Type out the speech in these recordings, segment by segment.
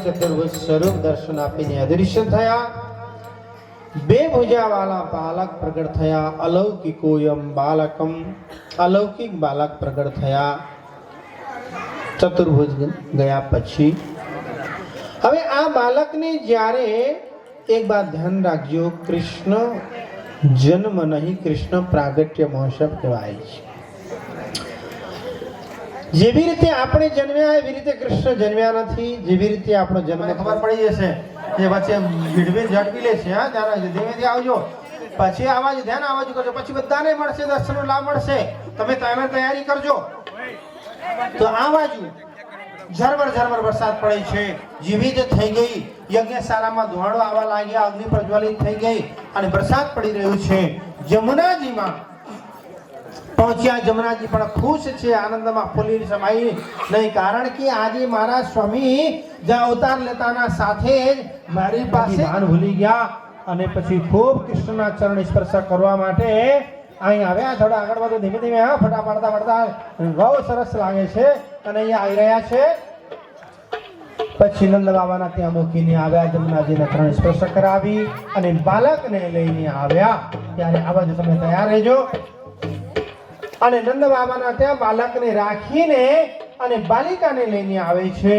ચતુર્ભુજ સ્વરૂપ દર્શન આપીને અદૃશ્ય થયા. બે ભુજા વાળા બાલક પ્રગટ થયા. અલૌકિકોયમ બાલકમ, અલૌકિક બાલક પ્રગટ થયા ચતુર્ભુજ ગયા પછી. હવે આ બાલકને જ્યારે એક બાત ધ્યાન રાખજો, કૃષ્ણ જન્મ નહીં, કૃષ્ણ પ્રાગટ્ય મહોત્સવ કહેવાય છે. જેવી રીતે આપણે જન્મ્યા એવી રીતે કૃષ્ણ જન્મ્યા નથી. જેવી રીતે આપણો જન્મ ખબર પડી જશે એ વચ્ચે ભીડભીડ ઝડપી લે છે. હા, ધ્યાન ધીમેથી આવજો. પછી આવાજ ધ્યાન આવાજ કરજો. પછી બધાને મળશે, દર્શનનો લાભ મળશે. તમે તૈયારી કરજો. તો આ બાજુ ઝરમર ઝરમર વરસાદ પડે છે. જીવિત થઈ ગઈ યજ્ઞશાળામાં ધુમાડો આવવા લાગ્યા, અગ્નિ પ્રજ્વલિત થઈ ગઈ અને વરસાદ પડી રહ્યું છે. જમુનાજીમાં પહોંચ્યા. જમુનાજી પણ ખુશ છે, આનંદમાં ફૂલી સમાઈ નહીં. કારણ કે આજે મારા સ્વામી જ્યાં અવતાર લેતાના સાથે જ મારી પાસે ભાન ભૂલી ગયા અને પછી ખૂબ કૃષ્ણના ચરણ સ્પર્શ કરવા માટે અહીં આવ્યા. થોડા આગળ વધો, ધીમે ધીમે. હા, ફટાફટ પડતા બહુ સરસ લાગે છે. અને અહીંયા આવી રહ્યા છે. પછી નંદ બાબાના ત્યાં મૂકીને આવ્યા. જમુનાજીને ચરણ સ્પર્શ કરાવી અને બાલકને લઈને આવ્યા. ત્યારે આ બાજુ તમે તૈયાર રહેજો. અને નંદ બાબાના ત્યાં બાલકને રાખીને અને બાલિકાને લઈને આવે છે.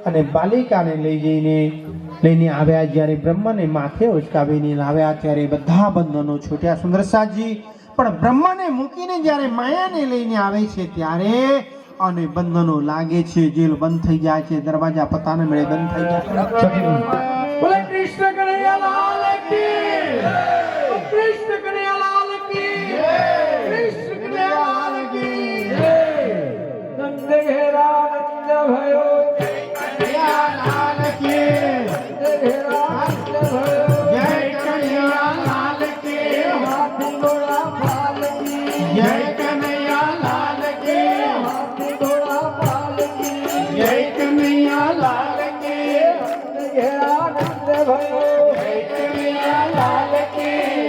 અને બાલિકાને લઈને આવ્યા. જ્યારે બ્રહ્મને માથે ઉચકાવીને લાવ્યા ત્યારે બધા બંધનો છૂટ્યા. સુંદરસાજી પણ બ્રહ્મને મૂકીને જ્યારે માયાને લઈને આવે છે ત્યારે અને બંધનો લાગે છે, જેલ બંધ થઈ જાય છે, દરવાજા પતાને મેળે બંધ થઈ જાય છે. બોલે કૃષ્ણ કનૈયા લાલ કી જય, કૃષ્ણ કનૈયા લાલ કી જય, કૃષ્ણ કનૈયા લાલ કી જય. નંદ ઘેરા નંદ ભયો જય કનૈયા લાલ કી, નંદ ઘેરા નંદ ભયો જય કનૈયા લાલ કી, હાથી ઘોડા પાલ કી જય કનૈયા લાલ કી, હાથી ઘોડા પાલ કી જય કનૈયા લાલ કી, નંદ ઘેરા નંદ ભયો જય કનૈયા લાલ કી.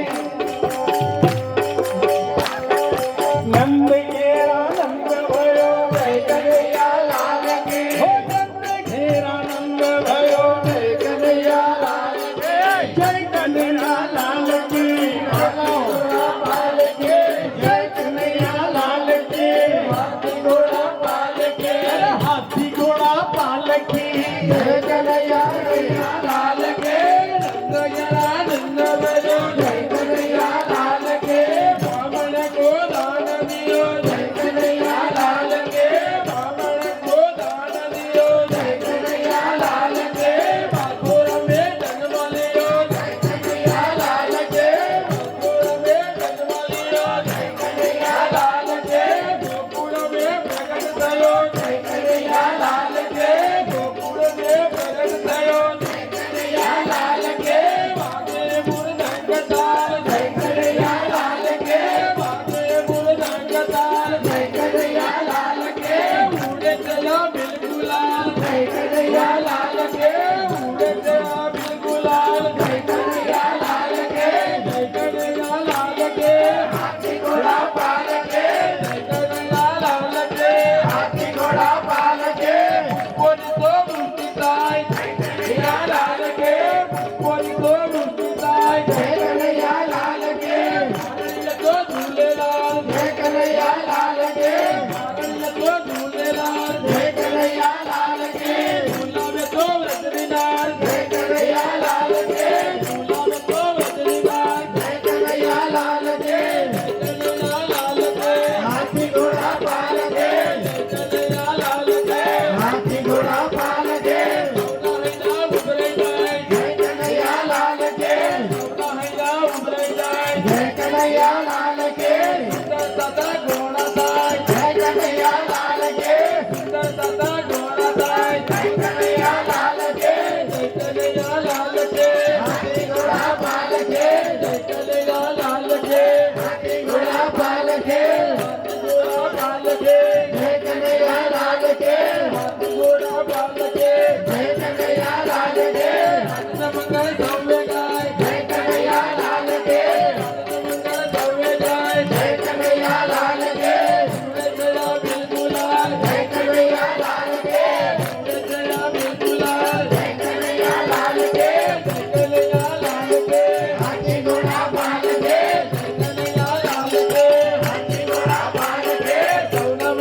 નંદ ઘેરા નંદ ભયો જય કનૈયા લાલ કી, હો નંદ ઘેરા નંદ ભયો જય કનૈયા લાલ કી, જય કનૈયા લાલ કી, ઘોડા પાલ કી જય કનૈયા લાલ કી, હાથી ઘોડા પાલ કી, અરે હાથી ઘોડા પાલ કી જય કનૈયા લાલ કી. નંદ ઘેરા નંદ ભયો જય કનૈયા લાલ કી, બામણ કો દાન દિયો જય કનૈયા લાલ કી, બામણ કો દાન દિયો જય કનૈયા લાલ કી, બાપુર મે જન્મ લિયો જય કનૈયા લાલ કી, બાપુર મે જન્મ લિયો જય કનૈયા લાલ કી, ગોકુળ મે પ્રગટ થયો જય કનૈયા લાલ કી, ગોકુળ મે પ્રગટ થયો જય કનૈયા લાલ કી, વાગે મૃદંગ તાલ જય કનૈયા લાલ કી, વાગે મૃદંગ તાલ જય કનૈયા લાલ કી, ઉડે ચલા બિલગુલાલ જય કનૈયા લાલ કી, ઉડે ચલા બિલગુલાલ જય કનૈયા લાલ કી, જય કનૈયા લાલ કી, હાથી ઘોડા પાલ કી જય કનૈયા લાલ કી, હાથી ઘોડા પાલ કી, કોની તો મૃત્યુ થાય જય કનૈયા લાલ કી, કોની તો મૃત્યુ થાય જય કનૈયા લાલ કી, માગણીએ તો ઝૂલેલાલ જય કનૈયા લાલ કી, માગણીએ તો ઝૂલેલાલ જય કનૈયા લાલ કી, ઝૂલાવે તો વજરીનાર જય કનૈયા લાલ કી, ઝૂલાવે તો વજરીનાર જય કનૈયા લાલ કી, જય કનૈયા લાલ કી, હાથી ઘોડા પાલ કી જય કનૈયા લાલ કી, હાથી ઘોડા પાલ કી, સૌના હૈયા ઉભરાઈ જાય જય કનૈયા લાલ કી, સૌના હૈયા ઉભરાઈ જાય જય કનૈયા લાલ કી, સુંદર સાદા ઘોડા થાય જય કનૈયા લાલ કી, સુંદર સાદા ઘોડા થાય જય કનૈયા લાલ કી, જય કનૈયા લાલ કી, હાથી ઘોડા પાલ કી જય કનૈયા લાલ કી, હાથી ઘોડા પાલ કી, હાથી ઘોડા પાલ કી જય કનૈયા લાલ કી, હાથી ઘોડા પાલ કી જય કનૈયા લાલ કી, હાથના મંગળ સૌએ ગાય જય કનૈયા લાલ કી, હાથના મંગળ સૌએ ગાય જય કનૈયા લાલ કી, ઉડે ચલા બિલગુલાલ જય કનૈયા લાલ કી, ઉડે ચલા બિલગુલાલ જય કનૈયા લાલ કી, જય કનૈયા લાલ કી, હાથી ઘોડા પાલ કી જય કનૈયા લાલ કી, હાથી ઘોડા પાલ કી, સૌના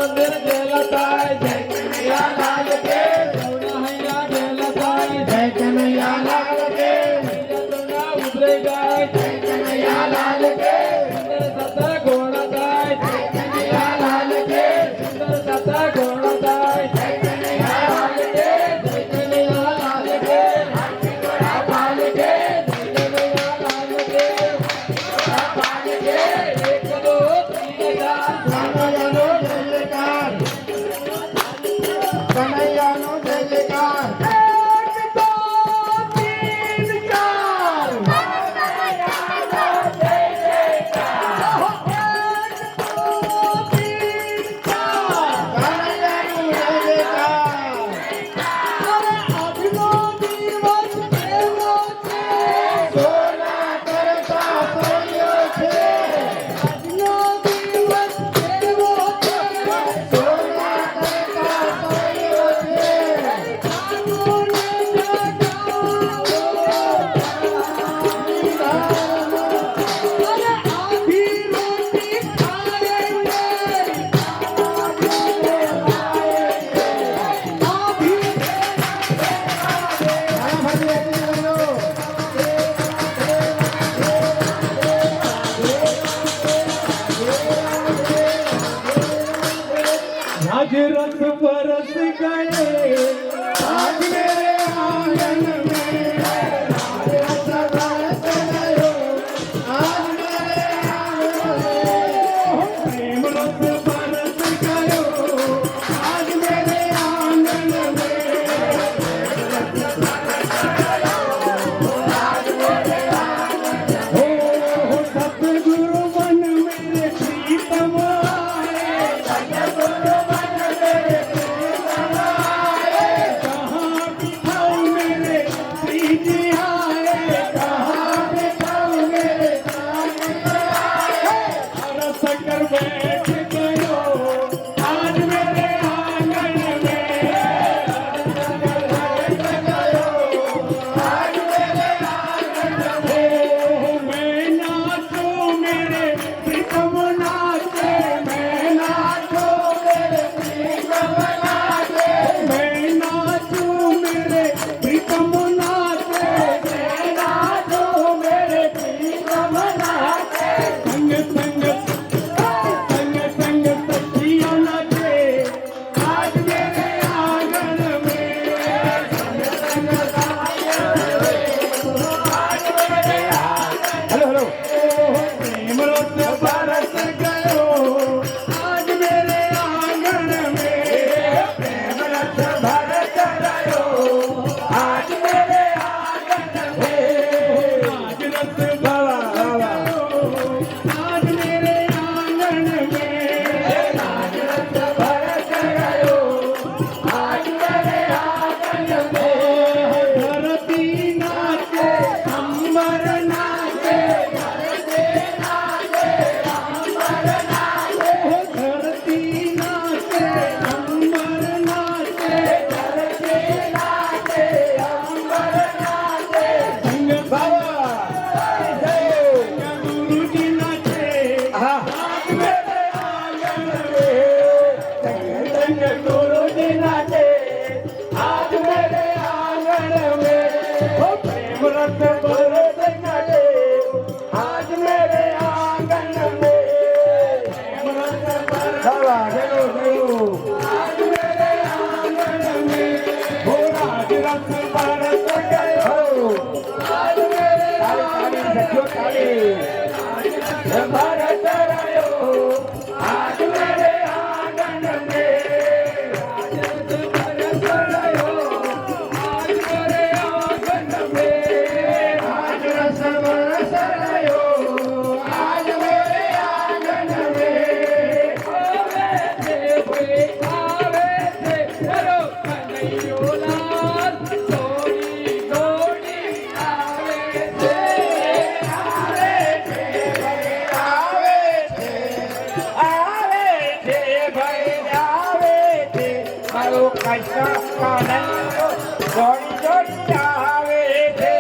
आज रस बरस गए आज मेरे आंगन में आज रस बरस गयो आज मेरे आंगन में प्रेम रस बरस गयो आज मेरे आंगन में हो सतगुरु बन मेरे प्रीतम आए सतगुरु बन मेरे प्रीतम आए कहाँ बिठाऊं मेरे प्रीति आए कहाँ बिठाऊं मेरे प्रीति आए रस कर बैठ गयो आज मेरे आंगन में रस कर बैठ गयो आज मेरे आंगन में मैं नाचूं मेरे प्रीतम नाचे मैं नाचूं मेरे प्रीतम नाचे मैं नाचूं मेरे प्रीतम नाचे मैं नाचूं मेरे प्रीतम नाचे संग संग संग संग सखियों नाचे आज मेरे आंगन में संग संग हेलो प्रेम रस बरस गयो आज मेरे आंगन में प्रेम रस बरस गयो आज मेरे आंगन में आज रस आज मेरे आंगन में आज रस बरस गयो आज मेरे आंगन में धरती नाचे अंबर नाचे धरती नाचे अंबर नाचे धरती नाचे अंबर नाचे धरती नाचे अंबर नाचे संग बाबा गुरु जी नाचे आज मेरे आंगन में संग गुरु जी नाचे आज मेरे आंगन में हो प्रेम रस बरस गए आज मेरे आंगन में प्रेम रस बरस गयो आज मेरे आंगन में हो आज रस बरस गयो आज मेरे आंगन में बरस गयो आज मेरे आंगन में आज रस बरस गयो आज मेरे आंगन में आज रस बरस गयो आज मेरे आंगन में आवे थे करो कन्हैयो लाल दौड़ी दौड़ी आवे थे भाई आवे थे मारो कृष्ण कानैयो दौड़ी दौड़ी आवे थे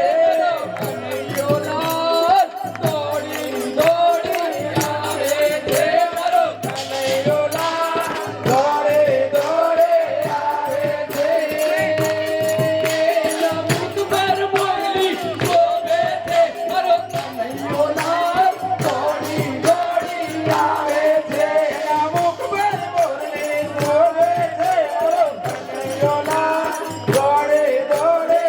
कन्हैयो लाल दौड़ी दौड़ी आवे थे मारो कन्हैयो लाल दौड़े दौड़े आवे थे मुख पर मोरली शोभे थे मारो कन्हैयो लाल दौड़ी दौड़ी आवे थे मुख पर मोरली शोभे थे मारो कन्हैयो लाल दौड़े दौड़े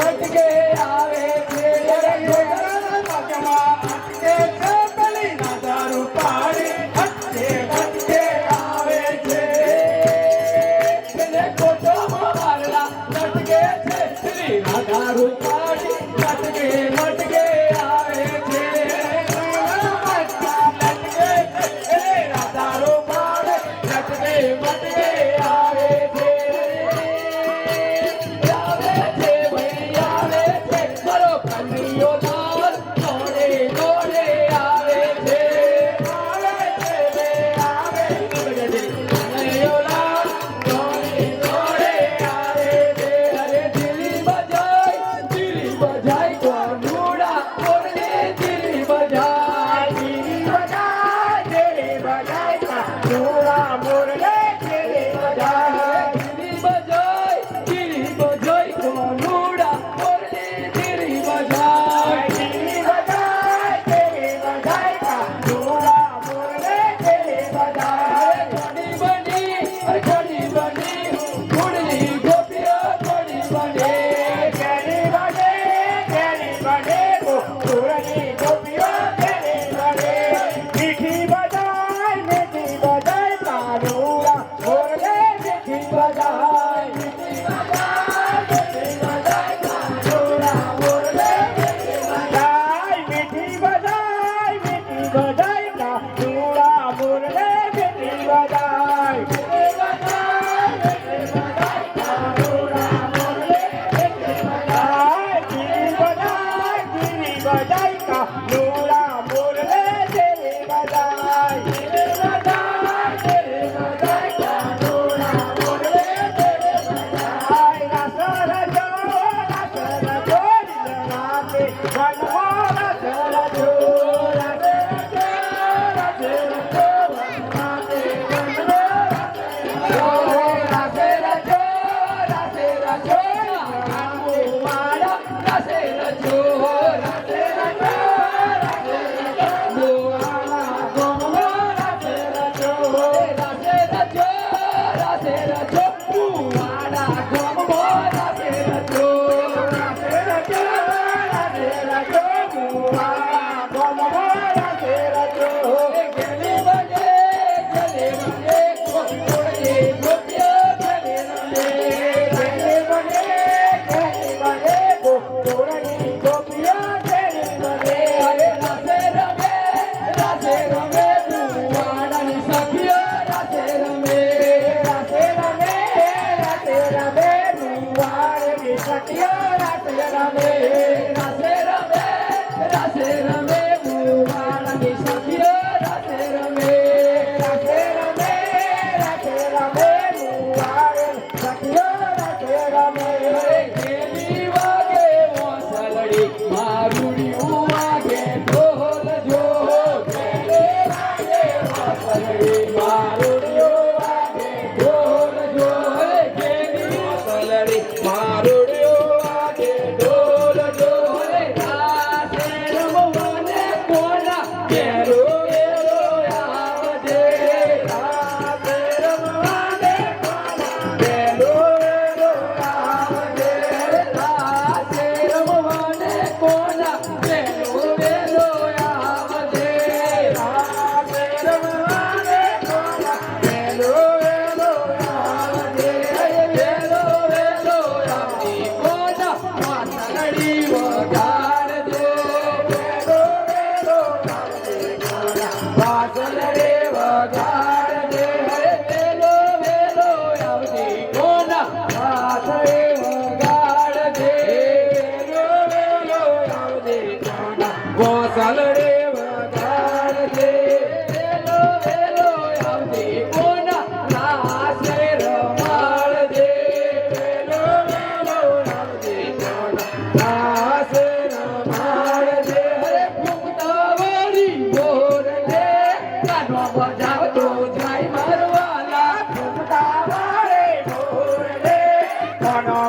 લટકે આવે છે પગમાં અટકે છે પેલી રાધા રૂપાળી લટકે લટકે આવે છે એને કોટોમાં વારલા લટકે છે પેલી રાધા રૂપાળી લટકે લટકે આવે છે લટકે છે રાધા રૂપાળી લટકે લટકે આવે છે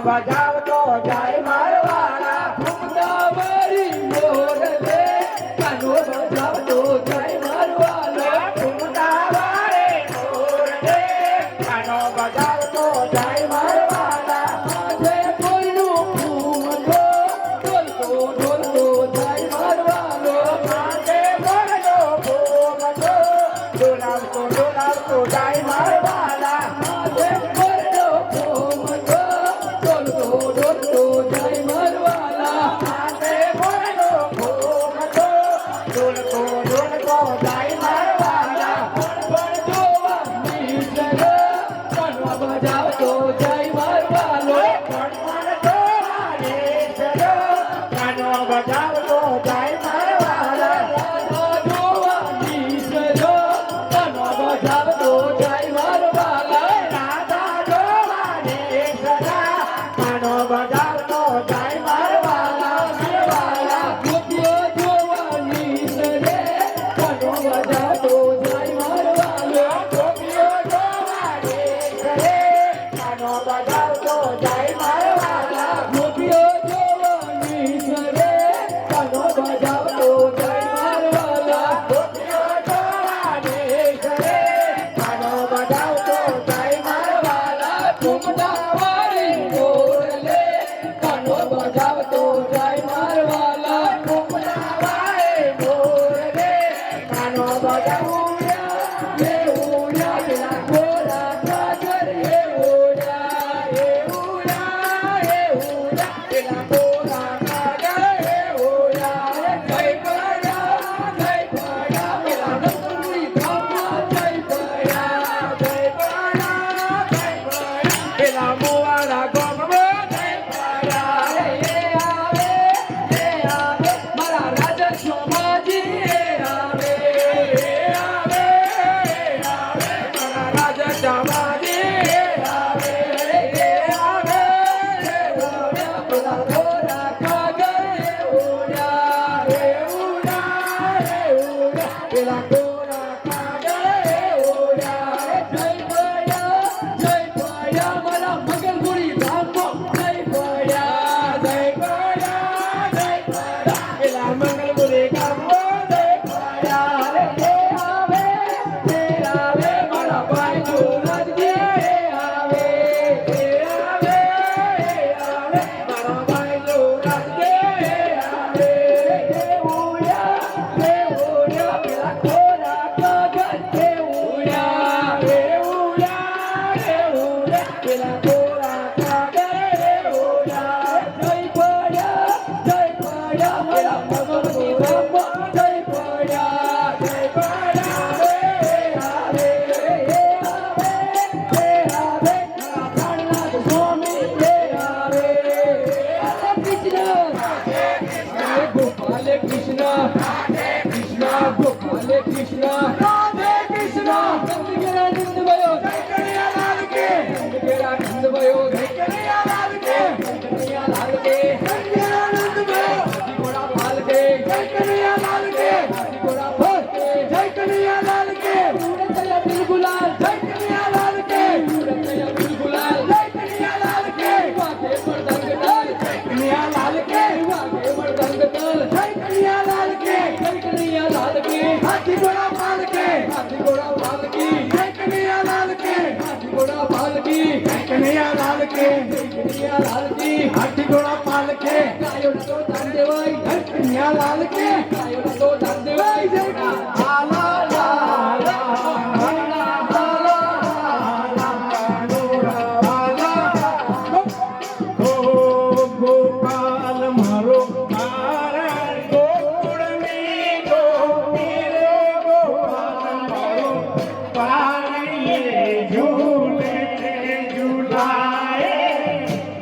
બજાવતો જાય મારવાળા ફૂમતા વરી મોર લે કાનો બજાવતો જાય મારવાલા જોવાની સજો કાનો બજાવતો જાય મારવાલા રાધા જોવાની સજા કાનો બજાવતો જાય મારવાલા મારવાલા ગોપીઓ જોવાની સજે કાનો બજાવતો જાય મારવાલા ગોપીઓ જોવાની સજે કાનો બજાવતો જાય મારવાલા ગોપીઓ જોવાની સજે કાનો બજાવતો જાય મારવાલા ગોપીઓ જોવાની સજે કાનો બજાવતો જાય મારવાલા ઘૂમતા વાળી બોલે કાનો બજાવતો જાય મારવાલા ઘૂમતા વાળી બોલે કાનો બજાવ્યા લેઉયા પેલા ગોરા સાગર એઉયા પેલા ગોરા સાગર એઉયા જય પડ્યા પેલા નંદુરી ધામમાં જય પડ્યા પેલા મોવાળા ગામમાં જય પડ્યા આવે મારા રાજા સોમાજી આવે મારા રાજા સોમાજી આવે પેલા ગોરા કાગર ઉડ્યા પેલા ગોરા કાગર ઉડ્યા જય પડ્યા મારા મગલપુરી ધામમાં જય પડ્યા પેલા મંગલપુરી ગામમાં જય પડ્યા આવે મારા ભાઈ જોરાજી આવે મારા ભાઈ જોરાજી આવે પેલા ખોરા કાગળ ઉડ્યા પેલા ખોરા કાગળ ઉડ્યા જય પડ્યા મારા ભગવતી ધામમાં જય પડ્યા આવે પ્રાણનાથ સ્વામી આવે ગોપાલે કૃષ્ણ ગોપાલે કૃષ્ણ રાધે કૃષ્ણ નંદ ગેરા નંદ भयो જય કનૈયા લાલ કે નંદ ગેરા નંદ भयो જય કનૈયા લાલ કે કનૈયા લાલ કે જય ગેરા નંદ भयो હાથી ઘોડા પાલ કે જય કનૈયા લાલ કે હાથી ઘોડા પાલ કે જય કનૈયા લાલ કે ઉડતયા બિલગુલાલ જય કનૈયા લાલ કે ઉડતયા બિલગુલાલ જય કનૈયા લાલ કે વાગે મર્દંગ તાલ જય કનૈયા લાલ કે વાગે મર્દંગ તાલ જય કનૈયા લાલ કે જય કનૈયા લાલ કે હાથી ઘોડા પાલ કે હાથી ઘોડા પાલ કી જય કનૈયા લાલ કે હાથી ઘોડા પાલ કી જય કનૈયા લાલ કે જય કનૈયા લાલ કી હાથી ઘોડા પાલ કે ગાયો તો દાન દેવાય જય કનૈયા લાલ કે ગાયો તો દાન દેવાય જય આલા ગોપાલ મારો ગોકુળની ગોપી રે ગોપાલ મારો પાણીએ ઝૂલે ઝૂલાએ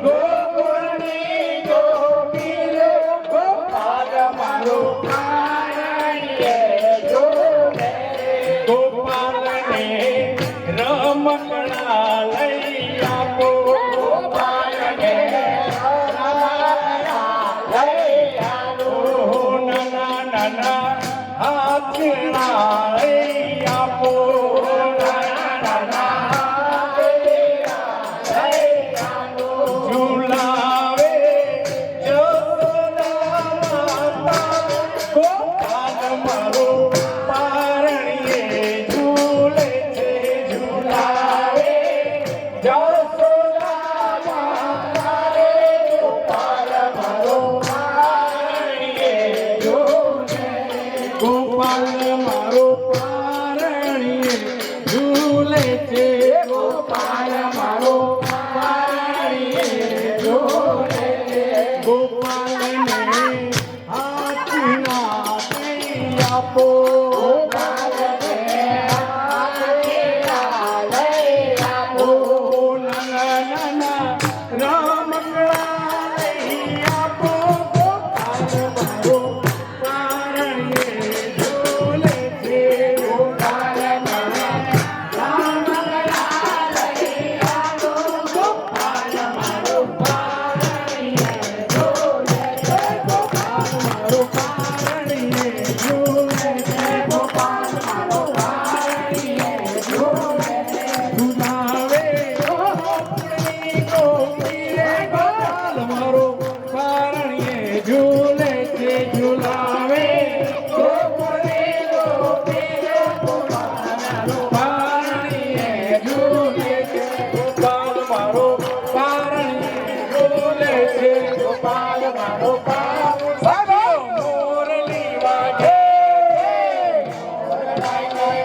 ગોકુળની ગોપી રે ગોપાલ મારો પાણીએ ઝૂલે ગોપાલને રમકડા લઈ આપો ગોપાલને નાના હાથના લઈ આપો ઝુલાવે ગોપાલ મારો પારણીએ ઝૂલે છે ઝુલાવે ગોપાલ મારો પારણીએ ઝૂલે છે ગોપાલ મારો પારણીએ ઝૂલે ગોપાલને હાથના લઈ આપો ગોપાલને હાથના લઈ આપો નાના રમકડા લઈ આપો ગોપાલ મારો પારણીએ ઝૂલે છે ગોપાલ મારો રામ કળા લઈ આવો ગોપાલ મારો પારણીએ ઝૂલે છે ગોપાલ મારો પારણીએ ઝૂલે છે ગોપાલ મારો પારણીએ ઝૂલે છે ઝુલાવે ગોપી ગોપી રે ગોપાલ મારો પારણીએ ઝૂલે છે ઝુલાવે ગોપી ગોપી રે ગોપાલ મારો પારણીએ ઝૂલે છે ગોપાલ મારો પારણીએ ઝૂલે છે ગોપાલ મારો મોરલી વાગે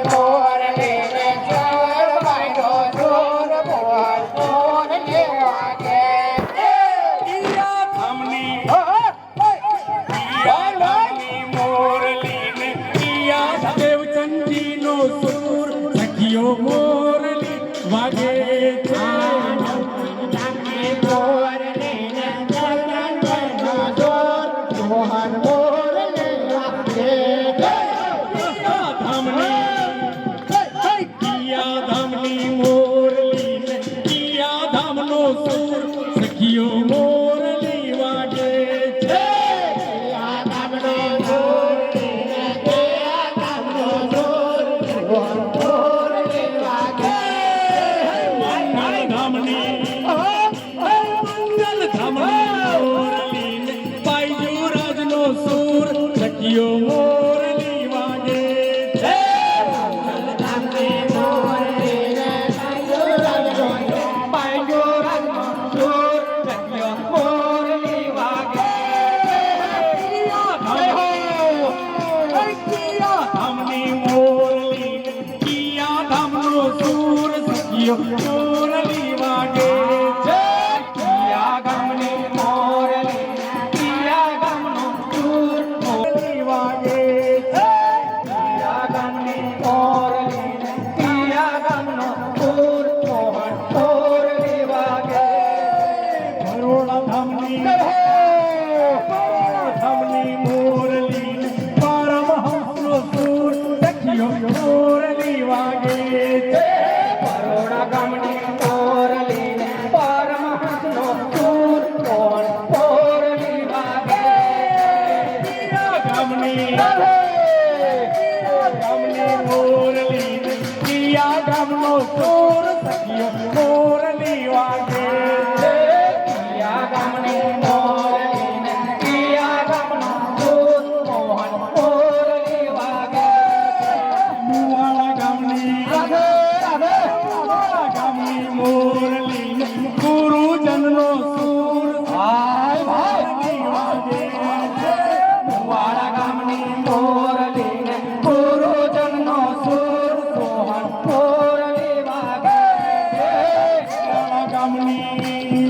મોરલી રે જોર વાગ્યો જોર બોલ મોરલી વાગે ઈયા થામની મોરલી ને ઈયા દેવચંદીનો સુર સખીઓ મોરલી વાગે છે મોરલી ને જગન્નાથનો જોર મોહન મોરલી વાગે ઈયા ધામની મોરલી ને ઈયા ધામનો સુર સખીઓ મોરલી વાગે છે ઈયા ધામનો મોરલી ને ઈયા ધામનો સુર મોરલી વાગે મંગલ ધામની મોરલી ને બાઈજુ રાજનો સુર સખીઓ મોરલી વાગે છે મંગલ ધામની મોરલી ને બાઈજુ રાજનો સુર સખીઓ મોરલી વાગે ધામની મોરલી ને કિયા ધામનો સુર સખીઓ મોરલી વાગે છે કિયા ગામની મોરલી કિયા ગામનો સુર મોરલી વાગે છે કિયા ગામની મોરલી ને કિયા ગામનો સુર મોહન મોરલી વાગે બરોડા ધામની મોરલી ને પરમહંસનો સુર સખીઓ મોરલી વાગે છે બરોડા ગામની મોરલી ને પરમહંસનો સુર મોહન મોરલી વાગે કિયા ગામની મોરલી ને કિયા ગામનો સુર સખીઓ મોરલી વાગે છે કિયા ગામની મોરલી ને કિયા ગામનો સુર મોહન મોરલી વાગે મુવાડા ગામની મોરલી ને ગુરુજનનો સુર મોરલી વાગે છે મુવાડા ગામની મોરલી ને ગુરુજનનો સુર મોહન મોરલી વાગે છે ગામની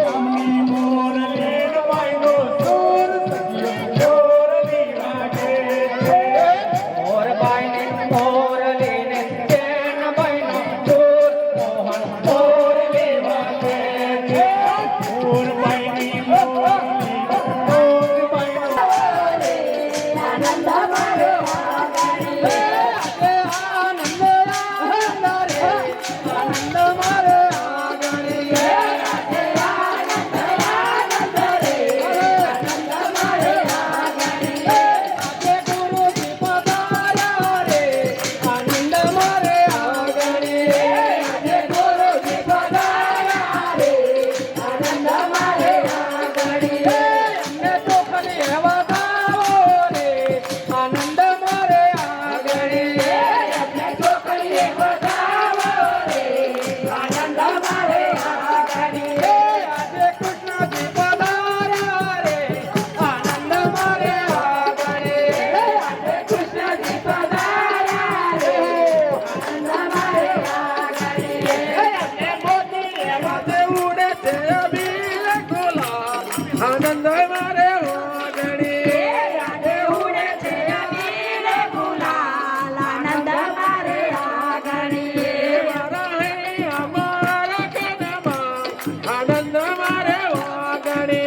ગામની મોરલી ને બાઈનો સુર સખીઓ મોરલી વાગે છે મોર બાઈની મોરલી ને તેન બાઈનો સુર મોહન મોરલી વાગે છે મોર બાઈની મોરલી મોર બાઈનો આનંદ મારે આનંદ મારે આનંદ મારે વાગણે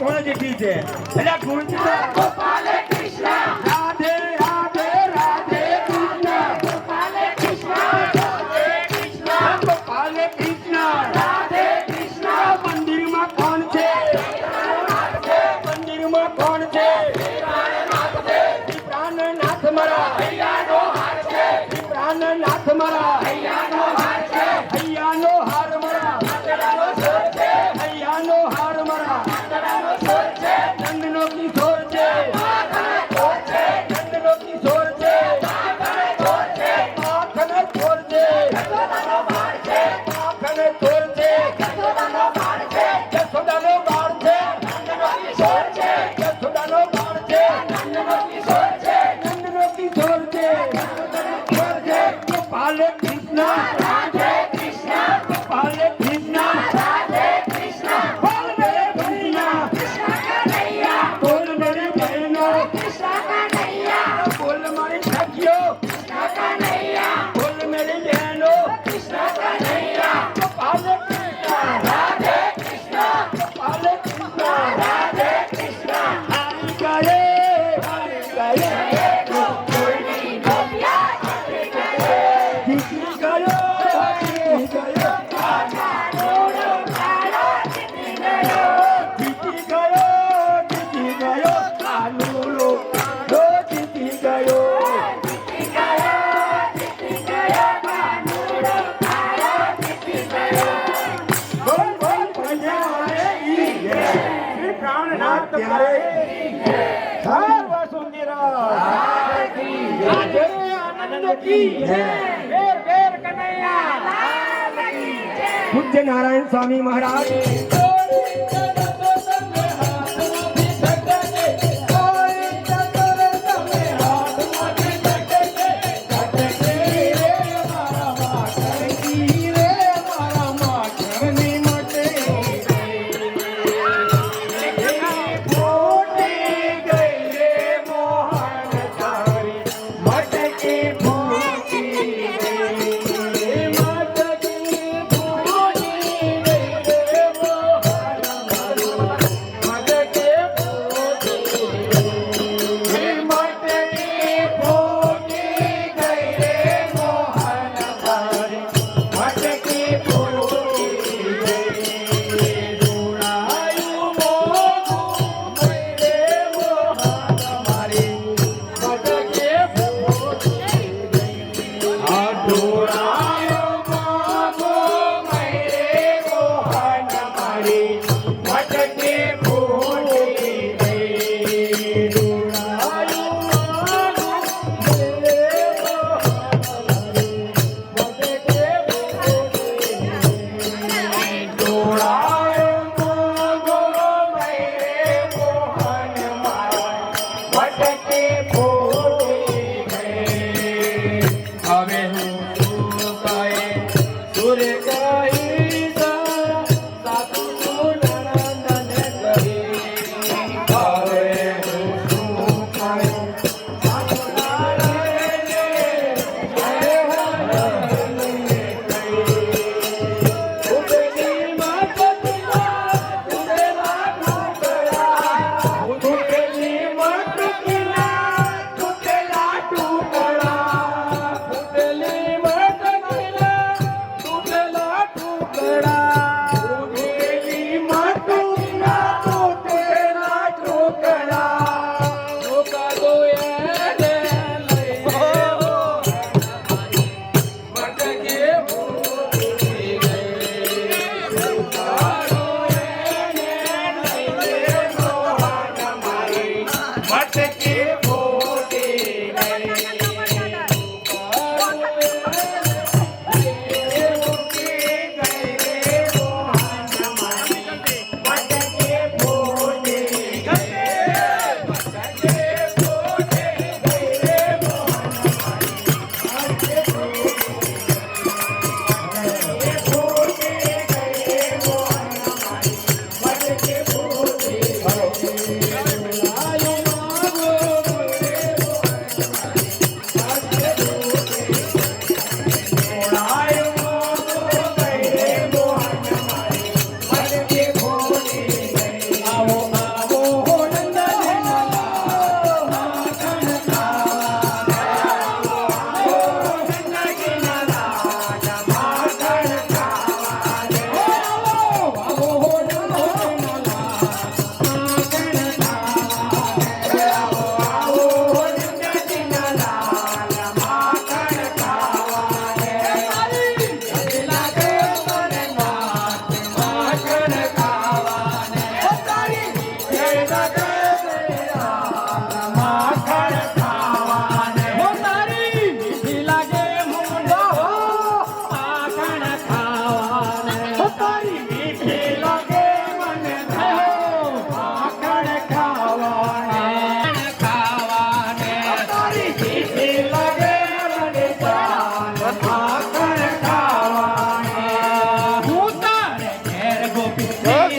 કોણ જેટલી છે એટલે ગુણતી તો ગોપાલ કૃષ્ણ રાધે રાધે રાધે કૃષ્ણ ગોપાલ કૃષ્ણ રાધે કૃષ્ણ ગોપાલ કૃષ્ણ રાધે કૃષ્ણ મંદિરમાં કોણ છે મંદિરમાં કોણ છે પ્રાણનાથ મારા હૈયાનો હાર છે પ્રાણનાથ મારા હૈયાનો હાર છે હૈયાનો હાર મારા આંગણાનો સોર છે હૈયાનો હાર મારા આંગણાનો સોર છે નંદનો કિશોર છે નંદનો કિશોર છે આંખને ચોર છે યશોદાનો બાળ છે આંખને ચોર છે યશોદાનો બાળ છે યશોદાનો બાળ છે નંદનો કિશોર છે યશોદાનો બાળ છે નંદનો કિશોર છે નંદનો કિશોર છે ગોપાલ કૃષ્ણ રાધે કૃષ્ણ ગોપાલ કૃષ્ણ રાધે કૃષ્ણ બોલ મેરે ભૈયા કૃષ્ણ કનૈયા બોલ મેરે બહેનો કૃષ્ણ કનૈયા બોલ મારી સખીઓ કૃષ્ણ કનૈયા બોલ મેરી બહેનો કૃષ્ણ કનૈયા ગોપાલ કૃષ્ણ રાધે કૃષ્ણ ગોપાલ કૃષ્ણ રાધે કૃષ્ણ હારી ગાયે કોઈની ગોપિયા જીતી ગયો કાનુડો જીતી ગયો બોલ બોલ પંજારે પ્રાણનાથ ત્યારે સર્વ સુંદરા રાધે આનંદ કી વેર વેર કનૈયા પૂજ્ય નારાયણ સ્વામી મહારાજ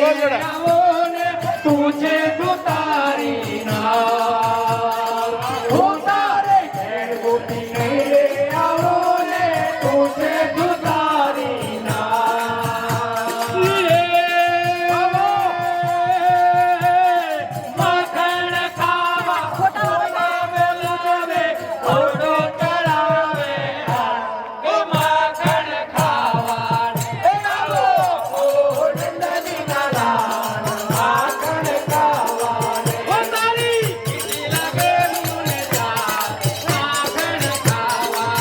આવો ને તું છે તારી ના તારે ઘેર ગોપી નહીં રે આવો ને તું છે તારી માખણ ખાવા બોલાવે ઓટો ચડાવે કે માખણ ખાવા આવો ઓ નંદની નાલાન માખણ ખાવા ઓ તારી કેટલી લાગે મને જા માખણ ખાવા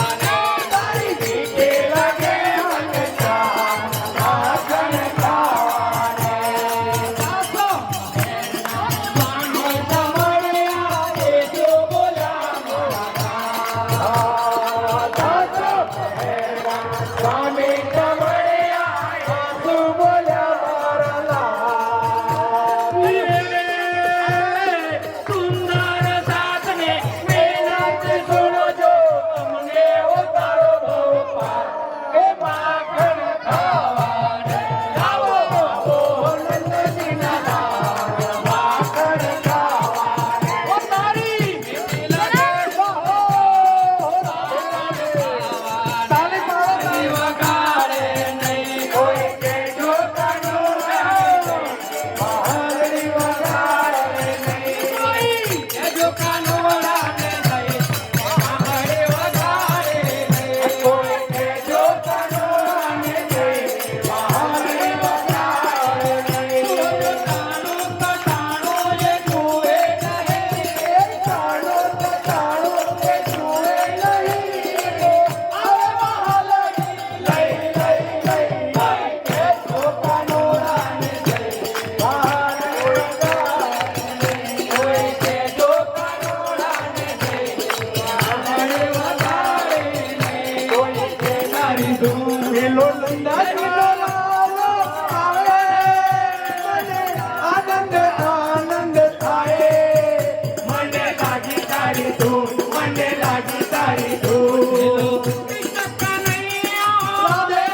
તારી કેટલી લાગે મને જા માખણ ખાવા સાસો માનો સમળ્યા એ જો બોલા સ્વામી સમળ્યા આસુ બોલ્યા સુંદર સાધને મહેનત સુનો જો અમને ઉતારો ભોપાલ એ માખણ ખાવાને આવો આવો નંદની નાલાન માખણ ખાવાને ઓ તારી મીઠી લાગે તાલી પાડો વગાડે નહીં કોઈ કે જોતાનો મહાલડી વગાડે નહીં કોઈ કે જોતાનો વગાડે નહીં મહાલડી વગાડે નહીં કોઈ કે જોતાનો વગાડે નહીં મહાલડી વગાડે નહીં જોતાનો કટાણો એ કુએ નહીં કાણો કટાણો એ કુએ નહીં આવે મહાલડી લઈ કે જોતાનો રાને જઈ મહાલડી વગાડે નહીં કોઈ કે જોતાનો રાને જઈ મહાલડી વગાડે નહીં કોઈ કે નારી ધૂમ પેલો નંદા આવે મને આનંદ આનંદ થાય મને લાગી તારી ધૂમ મને લાગી તારી ધૂમ કૃષ્ણ કનૈયા રાધે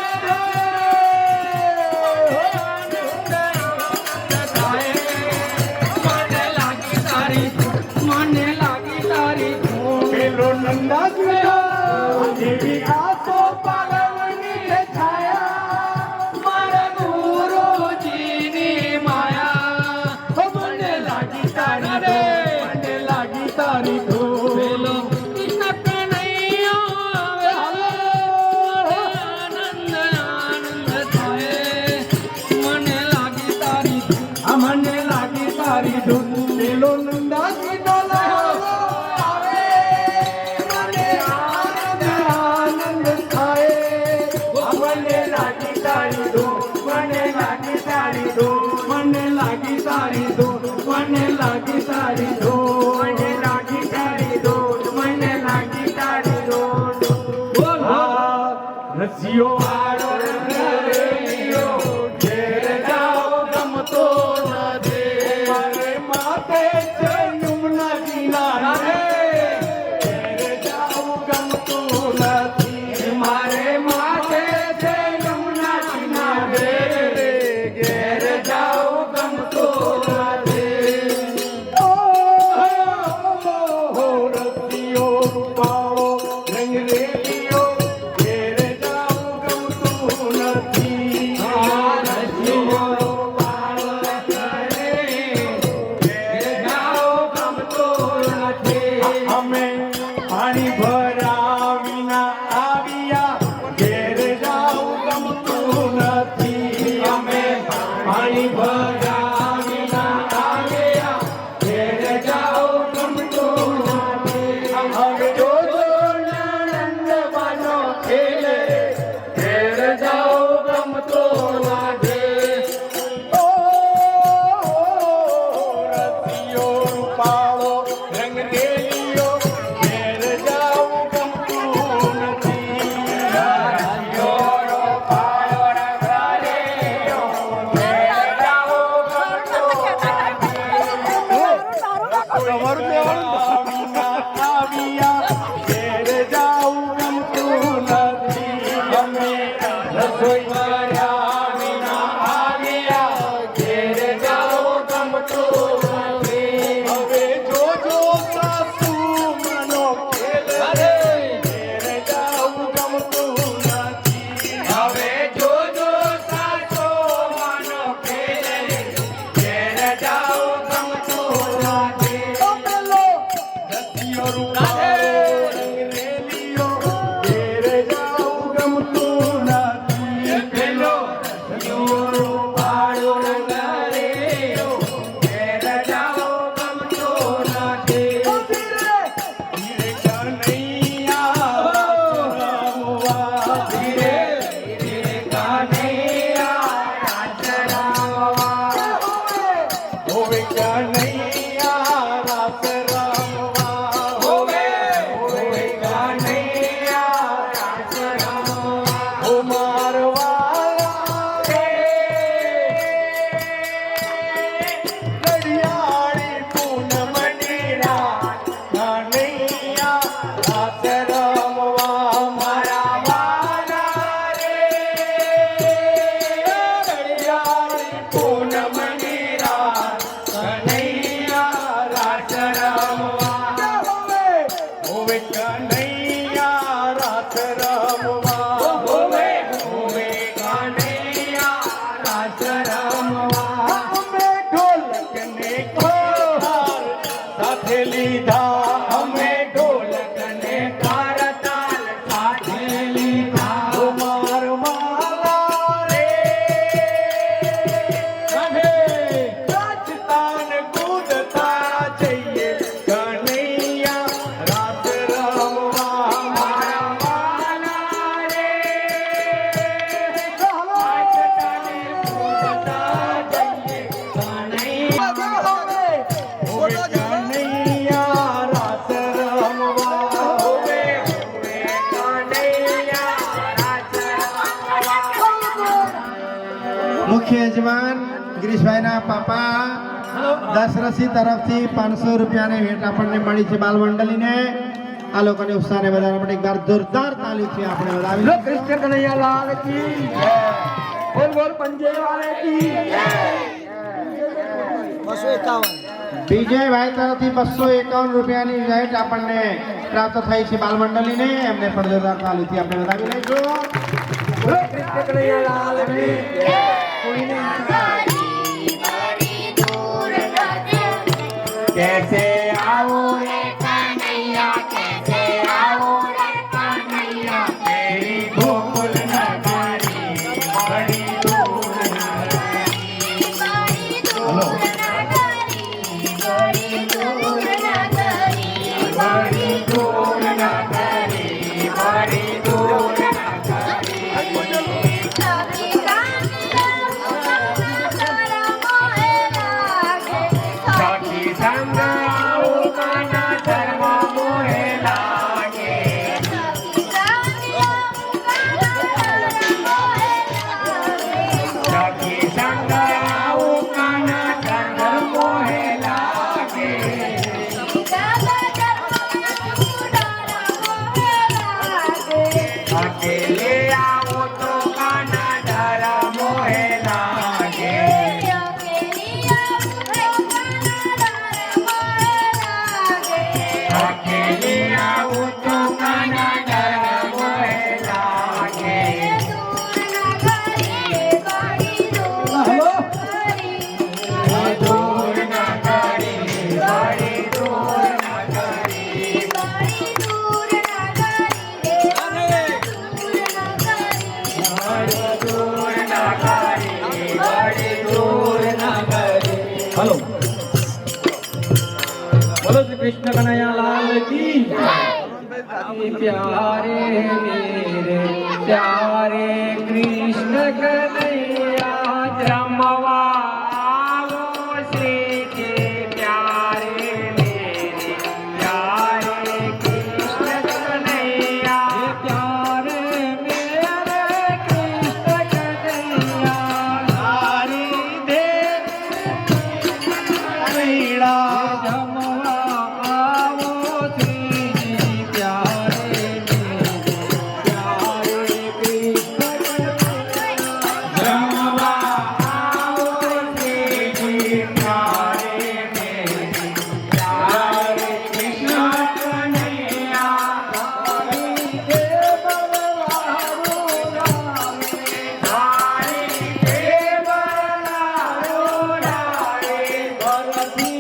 મને લાગી તારી ધૂમ મને લાગી તારી ધૂમ પેલો નંદા જેવી આસો પાલવની છાયા મારા ગુરુજીની માયા મને લાગી તારી ધૂમ મને લાગી તારી ધૂમ પેલો કૃષ્ણ કનૈયા આવે આનંદ આનંદ થાય મને લાગી તારી ધૂમ મને લાગી તારી ધૂમ પેલો નંદા આવે મને આનંદ આનંદ થાય મને લાગી તારી ધૂમ મને લાગી તારી ધૂમ મને લાગી તારી ધૂમ મને લાગી તારી ધૂમ મને લાગી તારી ધૂમ મને લાગી તારી ધૂમ બોલો રસિયો વાળો રસિયો ઘેર જાઓ ગમતો નથી મારે માથે છે યમુના કિનારે ઘેર જાઓ ગમતો નથી મારે માથે છે યમુના કિનારે ઘેર જાઓ ગમતો નથી ઓ રસિયો રૂપાળો રંગ રેલિયો ઘેર જાઓ ગમતું નથી રસિયો રૂપાળો ઘેર જાઓ ગમતો નથી અમે પાણી ભરાવીના આવ્યા ઘેર જાઓ ગમતું નથી અમે પાણી ભરાવીના આવ્યા ઘેર જાઓ ગમતું નથી હવે જોજો નંદબાનો ખેલે ઘેર જાઓ ગમતો નથી ઓ રસિયો રૂપાળો રંગ રેલિયો ઘેર જાઓ ગમતું નથી રસિયો રૂપાળો રંગ રેલિયો ઘેર જાઓ ગમતો નથી રસોઈ કર્યા વિના આવ્યા ઘેર હોવે કનૈયા રાસ રમવા હોવે હોવે કનૈયા રાસ રમવા ઓ મારવાલા રે ઘડિયાળી પૂનમની રાત કનૈયા રાસ રમવા મારા વાલા રે ઘડિયાળી પૂનમની રાત કનૈયા રાસ રમવા હોવે કનૈયા રાસ રમવા હોવે હોવે કનૈયા રાસ રમવા અમે ઢોલકને તાર સાથે લીધા અમે ઢોલકને તાર તાલ સાથે લીધા માર માલા રે અને નાચતાન કૂદતા જઈએ કનૈયા રાસ રમવા મારા વાલા રે નાચતાન કૂદતા જઈએ કનૈયા હોવે કનૈયા રાસ રમવા હોવે હોવે કનૈયા રાસ રમવા મુખ્ય યજમાન ગિરીશભાઈના પાપા દશરથજી તરફથી 500 રૂપિયાની ભેટ આપણને મળી છે બાલમંડળીને. આ લોકોને ઉત્સાહને વધારવા માટે એકવાર જોરદાર તાલીથી આપણે વધાવી લો કૃષ્ણ કનૈયા લાલ કી જય બોલ બોલ પંજે વાલે કી જય વિજયભાઈ તરફથી 251 રૂપિયાની ભેટ આપણને પ્રાપ્ત થઈ છે બાલમંડળીને. એમને પણ જોરદાર તાલીથી આપણે વધાવી લઈશું. લો કૃષ્ણ કનૈયા લાલ કી જય કોઈને कैसे आओ रे कन्हैया कैसे आओ रे कन्हैया तेरी गोकुल नगरी बड़ी दूर बड़ी दूर नगरी बड़ी दूर सखी संग आओ काना धर्म मोहे लागे सखी संग आओ काना धर्म मोहे लागे अकेले आओ तो काना धर्म मोहे लागे अकेले आओ तो काना धर्म मोहे लागे दूर न करी बड़ी दूर न करी बड़ी दूर न करी बड़ी दूर न करी हेलो बोलो श्री कृष्ण कन्हैया लाल की प्यारे मेरे प्यारे कृष्ण कन्हैया रमवा आओ श्री के प्यारे मेरे प्यारे कृष्ण कन्हैया प्यारे मेरे कृष्ण कन्हैया सारी दे वीणा जमवा आओ श्री जी प्यारे मेरे प्यारे कृष्ण कन्हैया जमवा आओ श्री जी प्यारे मेरे प्यारे कृष्ण कन्हैया सारी देव सारी देव भरती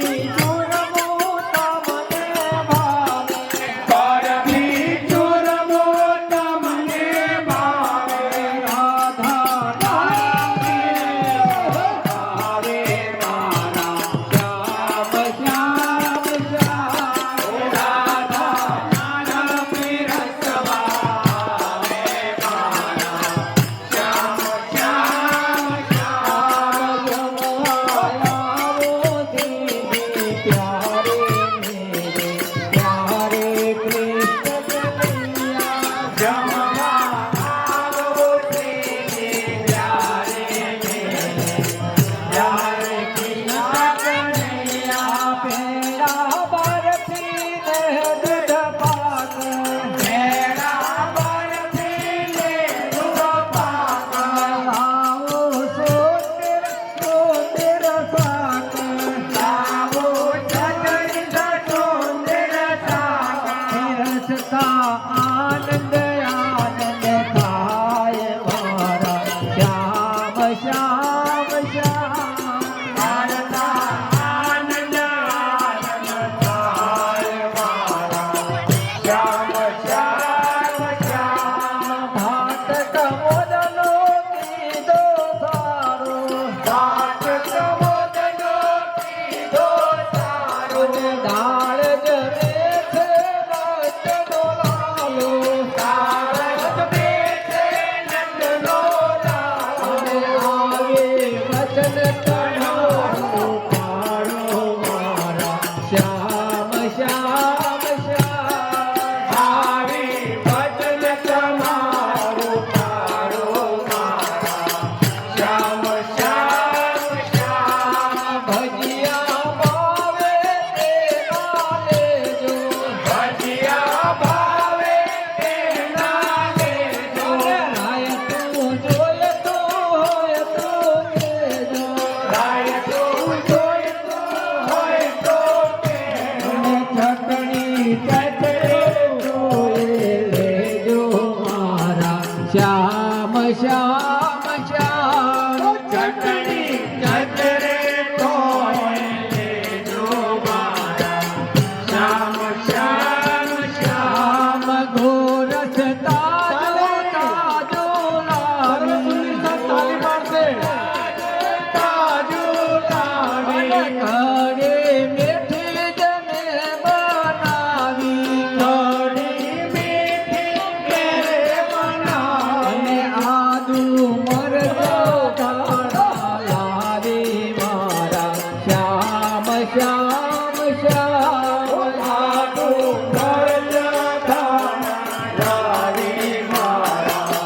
શ્યામ શ્યામ આટલું મરજા ખાના લાવી મારા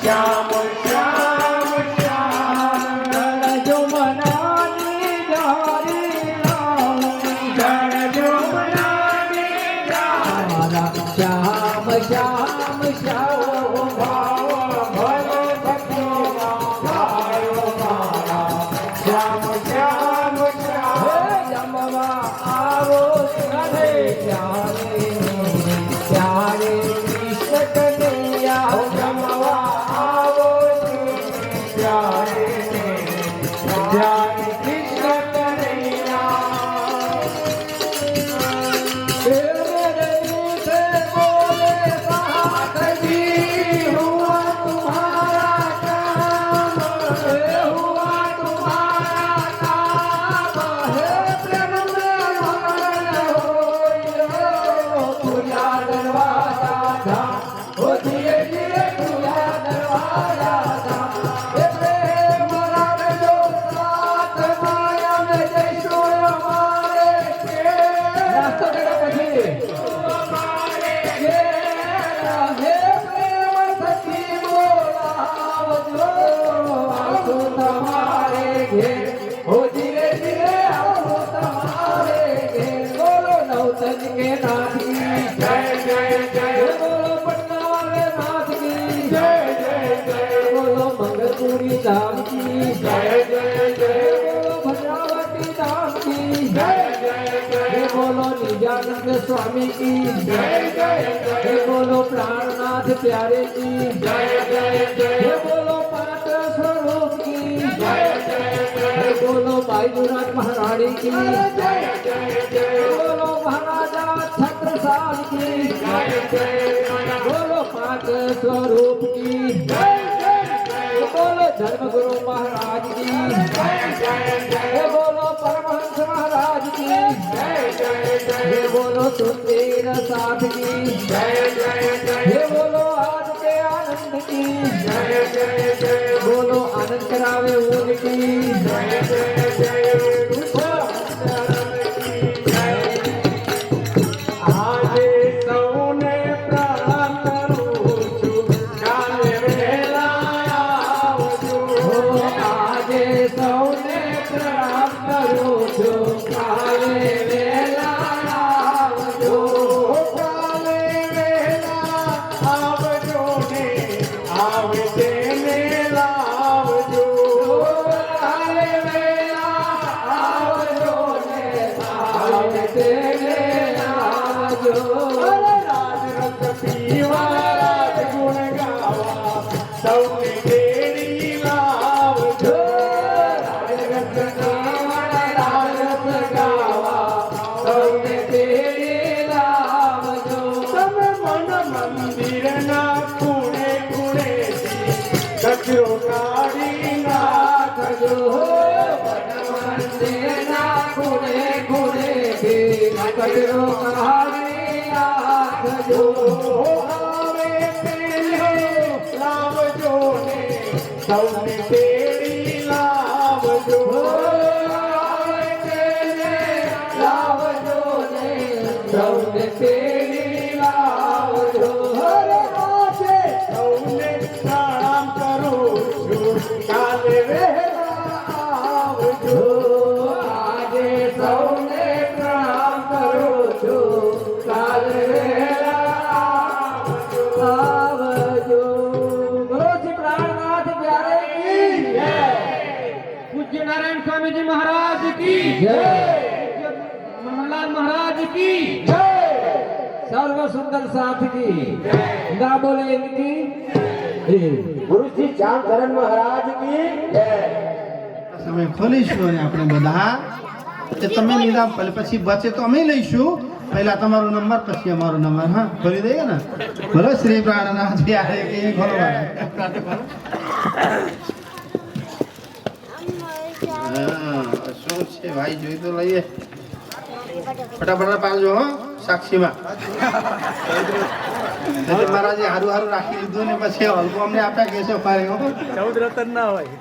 શ્યામ શ્યામ શ્યામ ગણજો મનાની જારી ગણજો મનાની મારા શ્યામ શ્યામ શ્યામ ભાવ ભલો ભક્તો ભાયો મારા શ્યામ શ્યામ શ્યામ જમવા આવો ત્યારે ત્યારે કૃષ્ણ કનૈયા જમવા આવો ત્યારે કૃષ્ણ કનૈયા तेरे से बोले साथ जी हुआ तुम्हारा काम हुआ तुम्हारा काम है प्रेम में मगन हो पूजा दरवाजा था हो धीरे धीरे पूजा दरवाजा था ये प्रेम रंग जो साथ माया में जैसो हमारे के रास्ता तेरा कभी धीरे धीरे आओ तुम्हारे घेर बोलो नौतन के नाथ की जय जय जय बोलो पटना वाले नाथ की जय जय जय बोलो मंगलपुरी धाम की जय जय जय बोलो भद्रावती धाम की जय जय जय बोलो निजानंद स्वामी की जय जय जय बोलो प्राणनाथ प्यारे की जय जय जय बोलो पाठ स्वरूप की जय जय जय बोलो बाईजुनाथ महारानी की जय जय जय बोलो महाराजा छत्रसाल की जय जय जय बोलो पाठ स्वरूप की जय जय जय बोलो धर्मगुरु महाराज की जय जय जय बोलो परमहंस महाराज की जय जय जय बोलो सुंदर साथ की जय जय जय बोलो आज के आनंद की जय जय जय बोलो आनंद करावे उनकी जय जय जय આજે સૌને પ્રણામ કરું છું કાલે વહેલા આવજો આજે સૌને પ્રણામ કરું છું કાલે વહેલા આવજો કાલે વહેલા આવજો ને આવે તેને લાવજો કાલે વહેલા આવજો ને આવે તેને લાવજો રાજ રસ પીવા રાજ ગુણ ગાવા સૌને તેડી લાવજો રાજ રસ ગાવા સૌને તેડી લાવજો તમે મન મંદિરના ખૂણે ખૂણેથી કચરો કાઢી નાખજો મંદિરના ખૂણે ખૂણેથી કચરો કાઢી નાખજો આવે પેલો લાવજો ને સૌને તેડી લાવજો આવે પેલે લાવજો ને સૌને તેડી લાવજો હરે આજે સૌને પ્રણામ કરું છું કાલે વહેલા આવજો આજે સૌને પ્રણામ કરું છું કાલે વહેલા આવજો બોલો શ્રી પ્રાણનાથ પ્યારે કી જય પૂજ્ય નારાયણ સ્વામીજી મહારાજ की जय मनोहरलाल महाराज की जय सर्व सुंदर साथ की गा बोले इनकी गुरु जी चांद करण महाराज की जय સમય ખોલીશું અને આપણે બધા કે તમે નિરામ પછી બચે તો અમે લઈશું પહેલા તમારો નંબર પછી અમારો નંબર હા ખોલી દઈએ ને બોલો શ્રી પ્રાણનાથ પ્યારે કે ખોલો હા શું છે ભાઈ જોઈ તો લઈએ ફટાફટ પાડજો હો સાક્ષીમાં મહારાજે હારું હારું રાખી લીધું ને પછી હલકો અમને આપ્યા કે છે પારે હો 14 રતન ના હોય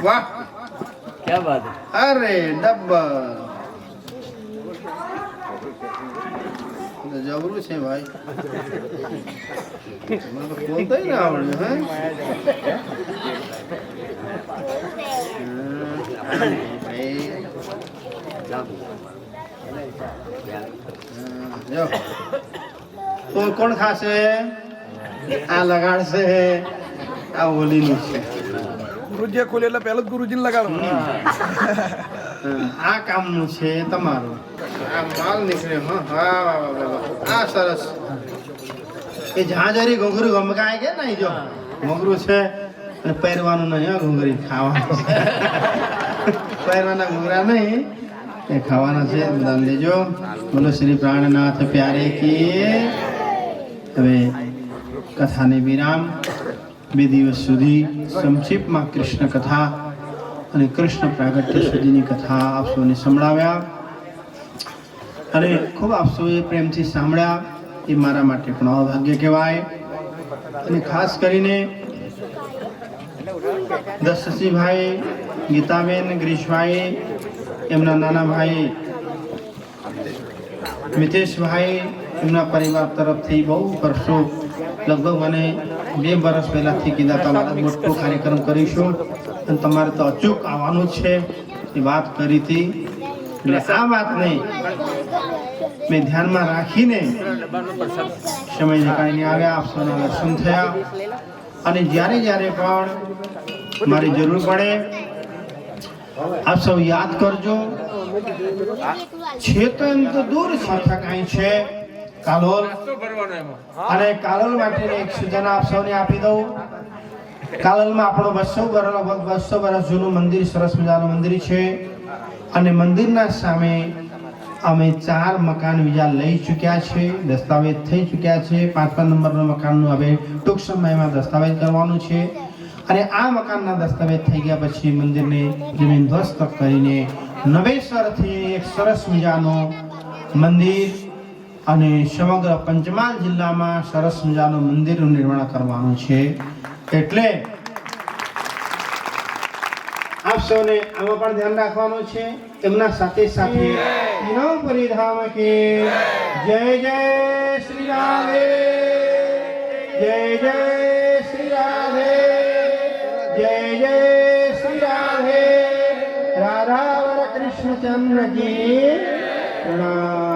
વાહ क्या बात है अरे डब्बल तो जबरू છે ભાઈ મને તો બોલતા જ ના આવડ્યું હે જો તો કોણ ખાશે આ લગાડશે આ હોલીનું છે ગુરુજી ખોલે એટલે પહેલા જ ગુરુજીને લગાડો આ કામનું છે તમારું આ માલ નીકળે હા વાહ વાહ વાહ વાહ આ સરસ એ જ્યાં જરી ઘૂંઘરું ગમકાય કે નહીં જો ઘૂંઘરું છે અને પહેરવાનું નહીં હા ઘૂંઘરી ખાવાનું પહેરવાના ઘૂંઘરા નહીં એ ખાવાના છે બધા લેજો બોલો શ્રી પ્રાણનાથ પ્યારે કી હવે કથાને વિરામ 2 દિવસ સુધી સંક્ષિપ્તમાં કૃષ્ણ કથા અને કૃષ્ણ પ્રાગટ્ય સુધીની કથા આપ સૌને સંભળાવ્યા અને ખૂબ આપ સૌએ પ્રેમથી સાંભળ્યા એ મારા માટે પણ અભાગ્ય કહેવાય અને ખાસ કરીને દશરથસિંહભાઈ ગીતાબેન ગિરીશભાઈ એમના નાના ભાઈ મિતેશભાઈ એમના પરિવાર તરફથી બહુ વર્ષો લગભગ મને 2 વર્ષ પહેલાંથી કીધા તમારે મોટો કાર્યક્રમ કરીશું અને તમારે તો અચૂક આવવાનું છે એ વાત કરી હતી એટલે આ વાતને મેં ધ્યાનમાં રાખીને સમય નીકાળીને આવ્યા આપ સૌના દર્શન થયા અને જ્યારે જ્યારે પણ મારી જરૂર પડે આપ સૌ યાદ કરજો છે તો એમ તો દૂર છે કાંઈ છે કાલોલ અને કાલોલ માટેની એક સૂચના આપ સૌને આપી દઉં કાલોલમાં આપણો 200 વર્ષ જૂનું મંદિર સરસ મજાનું મંદિર છે અને મંદિરના સામે અમે 4 મકાન બીજા લઈ ચૂક્યા છે દસ્તાવેજ થઈ ચૂક્યા છે 5મા નંબરના મકાનનું હવે ટૂંક સમયમાં દસ્તાવેજ કરવાનું છે અને આ મકાનના દસ્તાવેજ થઈ ગયા પછી મંદિરને જમીન ધ્વસ્ત કરીને નવેસરથી એક સરસ મજાનું મંદિર અને સમગ્ર પંચમહાલ જિલ્લામાં સરસ મજાનું મંદિરનું નિર્માણ કરવાનું છે એટલે આપ સૌને આમાં પણ ધ્યાન રાખવાનું છે એમના સાથે સાથે તીનો પરિધામ કે જય જય શ્રી રાધે જય જય શ્રી રાધે જય જય શ્રી રાધે રાધા કૃષ્ણ ચંદ્ર કી પ્રણામ